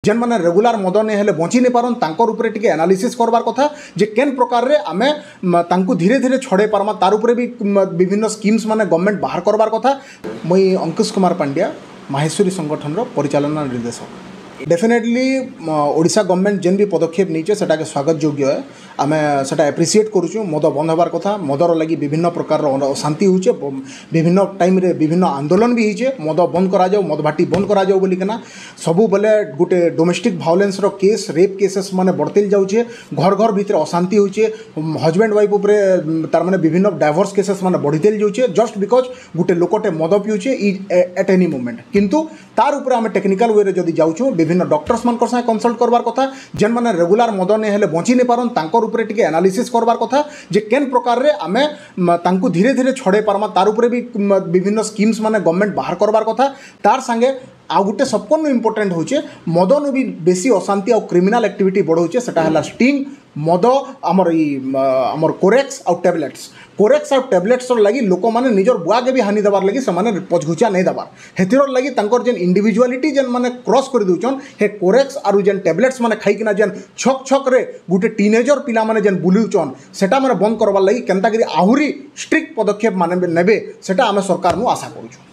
जेन मैंने रेगुलर मद नहीं हेले बची नहीं पारन तांकर उपरे टिके एनालिसिस करबार कथा जे केन प्रकार रे आमे तांकु धीरे धीरे छड़े पारमा तार उपरे भी विभिन्न स्कीम्स माने गवर्नमेंट बाहर करबार कथा। मुई अंकुश कुमार पांड्या माहेश्वरी संगठन रो परिचालना निर्देशक। डेफिनेटली ओडिशा गवर्नमेंट जेन भी पदक्षेप नीचे सेटा के स्वागत योग्य है। आमे सेटा एप्रिशिएट करूछु। मद बंद होबार कथा मदर लगी विभिन्न प्रकार अशांति होचे विभिन्न टाइम रे विभिन्न आंदोलन भी होचे मद बंद करा जाओ मद भाटी बंद करा जाओ बोली केना सबु बेले गोटे डोमेस्टिक वायलेंस रो केस रेप केसेस माने बढ़तेल जाउचे घर घर भीतर अशांति होचे हजबैंड वाइफ उपरे तार माने विभिन्न डाइवोर्स केसेस माने बढ़तेल जाउचे जस्ट बिकॉज गोटे लोकटे मद पिउचे एट एनी मोमेंट किंतु तार उपरे आमे टेक्निकल वे रे जदी जाउछु विभिन्न डॉक्टर्स मानकर साथ कंसल्ट करबार कथा जेन माने रेगुलर मद नहीं हेले बची नहीं पारन तांकर उपरे टिके एनालिसिस करबार कथा जे केन प्रकार रे आमे तांकु धीरे धीरे छड़े पारमा तार उपरे भी विभिन्न स्कीम्स माने गवर्नमेंट बाहर करबार कथा तार संगे आ गोटे सबकन इम्पोर्टेंट होचे मदन भी बेसी अशांति और क्रिमिनल एक्टिविटी बढ़ौचे सेटा हला स्टिंग मद आमर कोरेक्स और टैबलेट्स लगी लोक मैंने निजर बुआ के भी हानि देवार लगी से पछघुचा नहीं देवार हेतिर लगी तांकर जेन इंडिविजुअलिटी जेन माने क्रॉस कर दउचन हे कोरेक्स आरु जेन टैबलेट्स माने खाइकिना जेन छक छक रे गुटे टीनेजर पिला माने जेन बुलुचन सेटा माने बंद करवार लगी केनता करी आहुरी स्ट्रिक्ट पदक्षेप माने नेबे सेटा आमे सरकार नु आशा करूछु।